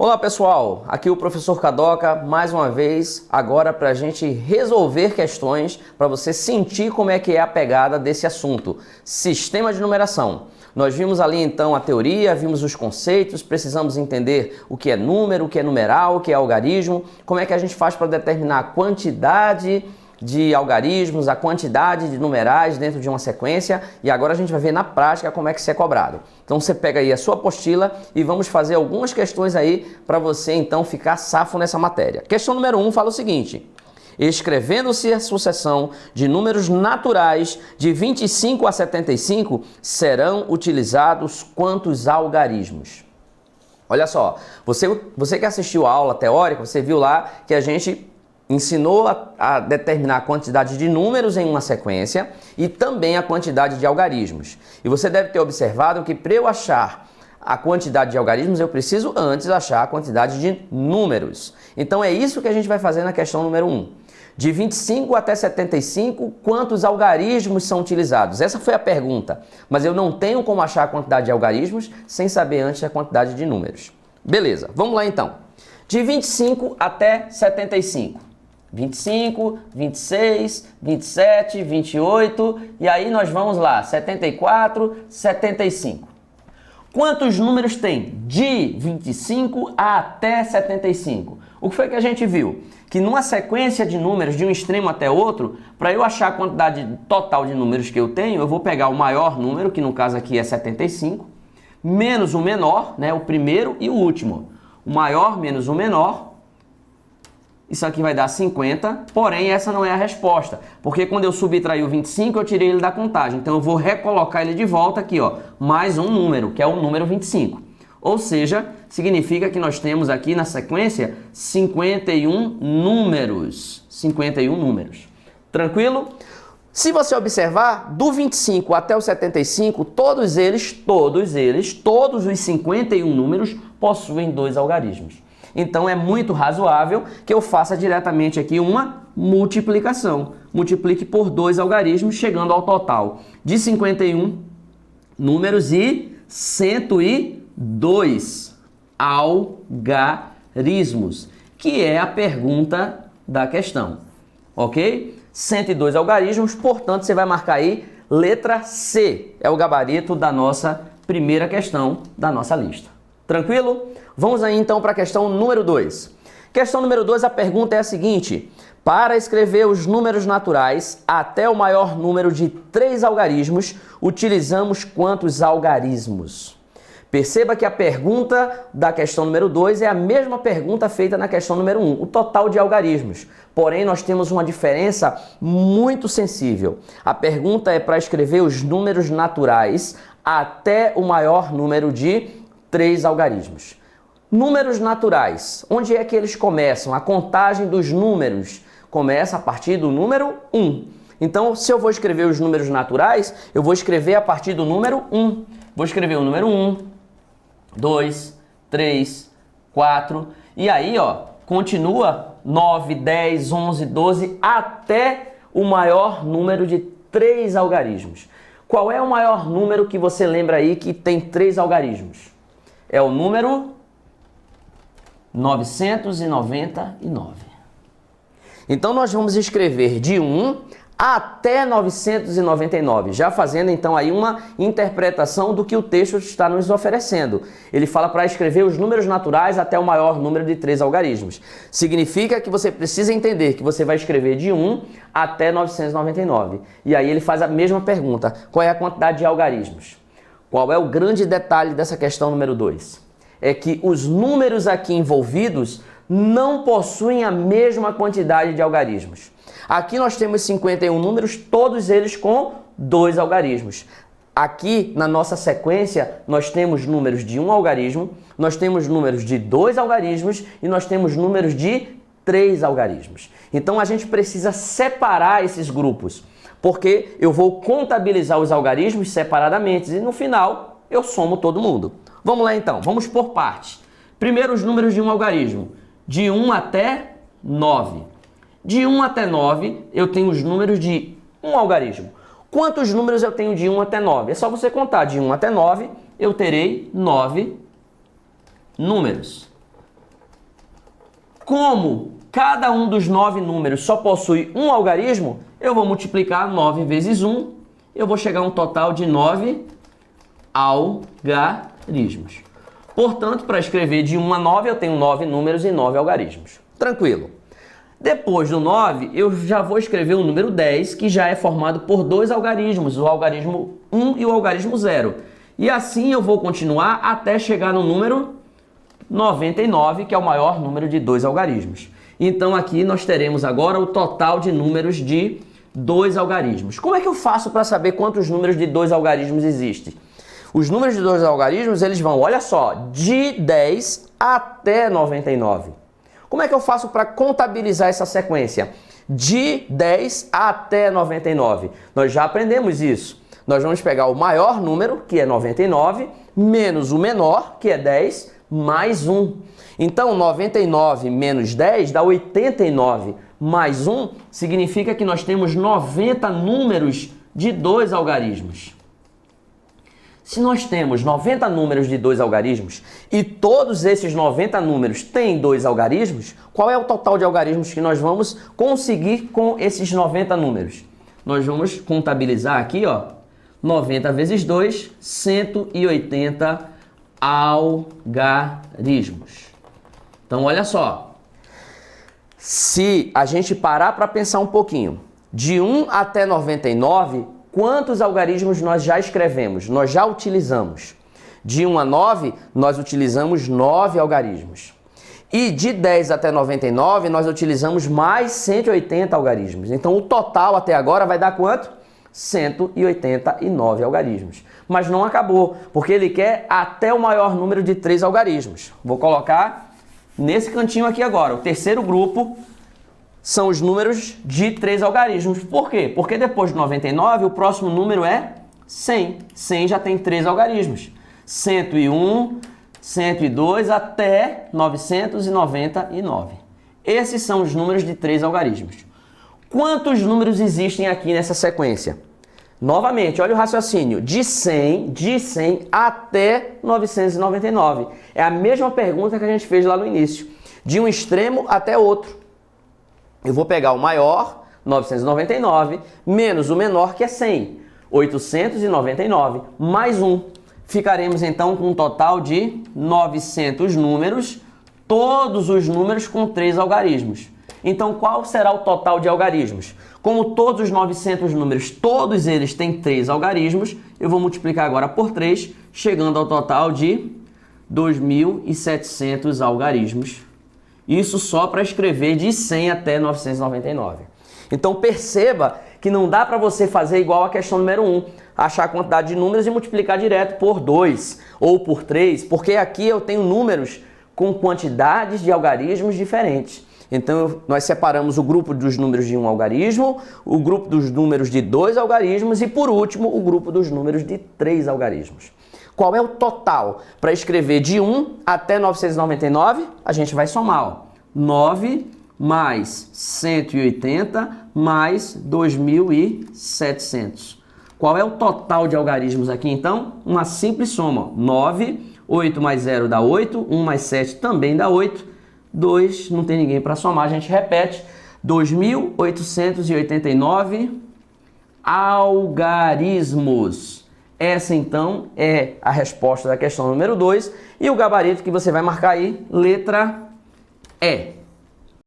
Olá pessoal, aqui o professor Kadoka mais uma vez, agora para a gente resolver questões, para você sentir como é que é a pegada desse assunto, sistema de numeração. Nós vimos ali então a teoria, vimos os conceitos, precisamos entender o que é número, o que é numeral, o que é algarismo, como é que a gente faz para determinar a quantidade de algarismos, a quantidade de numerais dentro de uma sequência, e agora a gente vai ver na prática como é que isso é cobrado. Então você pega aí a sua apostila e vamos fazer algumas questões aí para você então ficar safo nessa matéria. Questão número 1 fala o seguinte: escrevendo-se a sucessão de números naturais de 25 a 75, serão utilizados quantos algarismos? Olha só, você que assistiu a aula teórica, você viu lá que a gente ensinou a determinar a quantidade de números em uma sequência e também a quantidade de algarismos. E você deve ter observado que para eu achar a quantidade de algarismos, eu preciso antes achar a quantidade de números. Então é isso que a gente vai fazer na questão número 1. De 25 até 75, quantos algarismos são utilizados? Essa foi a pergunta, mas eu não tenho como achar a quantidade de algarismos sem saber antes a quantidade de números. Beleza, vamos lá então. De 25 até 75. 25, 26, 27, 28 e aí nós vamos lá, 74, 75. Quantos números tem de 25 até 75? O que foi que a gente viu? Que numa sequência de números de um extremo até outro, para eu achar a quantidade total de números que eu tenho, eu vou pegar o maior número, que no caso aqui é 75, menos o menor, né, o primeiro e o último. O maior menos o menor. Isso aqui vai dar 50, porém essa não é a resposta, porque quando eu subtrair o 25, eu tirei ele da contagem. Então eu vou recolocar ele de volta aqui, ó, mais um número, que é o número 25. Ou seja, significa que nós temos aqui na sequência 51 números. 51 números. Tranquilo? Se você observar, do 25 até o 75, todos os 51 números possuem dois algarismos. Então é muito razoável que eu faça diretamente aqui uma multiplicação. Multiplique por dois algarismos, chegando ao total de 51 números e 102 algarismos, que é a pergunta da questão, ok? 102 algarismos, portanto você vai marcar aí letra C, é o gabarito da nossa primeira questão da nossa lista. Tranquilo? Vamos aí então para a questão número 2. Questão número 2, a pergunta é a seguinte: para escrever os números naturais até o maior número de 3 algarismos, utilizamos quantos algarismos? Perceba que a pergunta da questão número 2 é a mesma pergunta feita na questão número 1, o total de algarismos. Porém, nós temos uma diferença muito sensível. A pergunta é para escrever os números naturais até o maior número de 3 algarismos. Números naturais, onde é que eles começam? A contagem dos números começa a partir do número 1. Então, se eu vou escrever os números naturais, eu vou escrever a partir do número 1. Vou escrever o número 1, 2, 3, 4, e aí, ó, continua 9, 10, 11, 12, até o maior número de 3 algarismos. Qual é o maior número que você lembra aí que tem 3 algarismos? É o número 999. Então nós vamos escrever de 1 até 999, já fazendo então aí uma interpretação do que o texto está nos oferecendo. Ele fala para escrever os números naturais até o maior número de 3 algarismos. Significa que você precisa entender que você vai escrever de 1 até 999. E aí ele faz a mesma pergunta: qual é a quantidade de algarismos? Qual é o grande detalhe dessa questão número 2? É que os números aqui envolvidos não possuem a mesma quantidade de algarismos. Aqui nós temos 51 números, todos eles com 2 algarismos. Aqui na nossa sequência nós temos números de 1 algarismo, nós temos números de 2 algarismos e nós temos números de 3 algarismos. Então a gente precisa separar esses grupos, porque eu vou contabilizar os algarismos separadamente e no final eu somo todo mundo. Vamos lá então, vamos por partes. Primeiro os números de um algarismo, de 1 até 9. De 1 até 9 eu tenho os números de um algarismo. Quantos números eu tenho de 1 até 9? É só você contar, de 1 até 9 eu terei 9 números. Como cada um dos 9 números só possui um algarismo, eu vou multiplicar 9 vezes 1, eu vou chegar a um total de 9 algarismos. Portanto, para escrever de 1 a 9, eu tenho 9 números e 9 algarismos. Tranquilo. Depois do 9, eu já vou escrever o número 10, que já é formado por 2 algarismos, o algarismo 1 e o algarismo 0. E assim eu vou continuar até chegar no número 99, que é o maior número de 2 algarismos. Então aqui nós teremos agora o total de números de 2 algarismos. Como é que eu faço para saber quantos números de 2 algarismos existem? Os números de 2 algarismos, eles vão, olha só, de 10 até 99. Como é que eu faço para contabilizar essa sequência? De 10 até 99. Nós já aprendemos isso. Nós vamos pegar o maior número, que é 99, menos o menor, que é 10, mais 1. Então, 99 menos 10 dá 89. Mais 1 significa que nós temos 90 números de 2 algarismos. Se nós temos 90 números de 2 algarismos e todos esses 90 números têm 2 algarismos, qual é o total de algarismos que nós vamos conseguir com esses 90 números? Nós vamos contabilizar aqui, ó, 90 vezes 2, 180 algarismos. Então, olha só. Se a gente parar para pensar um pouquinho, de 1 até 99, quantos algarismos nós já escrevemos? Nós já utilizamos. De 1 a 9, nós utilizamos 9 algarismos. E de 10 até 99, nós utilizamos mais 180 algarismos. Então, o total até agora vai dar quanto? 189 algarismos. Mas não acabou, porque ele quer até o maior número de 3 algarismos. Vou colocar nesse cantinho aqui agora. O terceiro grupo são os números de 3 algarismos. Por quê? Porque depois de 99, o próximo número é 100. 100 já tem 3 algarismos. 101, 102 até 999. Esses são os números de 3 algarismos. Quantos números existem aqui nessa sequência? Novamente, olha o raciocínio. De 100 até 999. É a mesma pergunta que a gente fez lá no início. De um extremo até outro. Eu vou pegar o maior, 999, menos o menor, que é 100. 899, mais 1. Ficaremos então com um total de 900 números, todos os números com 3 algarismos. Então, qual será o total de algarismos? Como todos os 900 números, todos eles têm 3 algarismos, eu vou multiplicar agora por 3, chegando ao total de 2.700 algarismos. Isso só para escrever de 100 até 999. Então, perceba que não dá para você fazer igual a questão número 1, achar a quantidade de números e multiplicar direto por 2 ou por 3, porque aqui eu tenho números com quantidades de algarismos diferentes. Então, nós separamos o grupo dos números de 1 algarismo, o grupo dos números de 2 algarismos e, por último, o grupo dos números de 3 algarismos. Qual é o total? Para escrever de 1 até 999, a gente vai somar. Ó. 9 mais 180 mais 2.700. Qual é o total de algarismos aqui, então? Uma simples soma. 9, 8 mais 0 dá 8, 1 mais 7 também dá 8. 2, não tem ninguém para somar, a gente repete, 2.889 algarismos. Essa, então, é a resposta da questão número 2 e o gabarito que você vai marcar aí, letra E.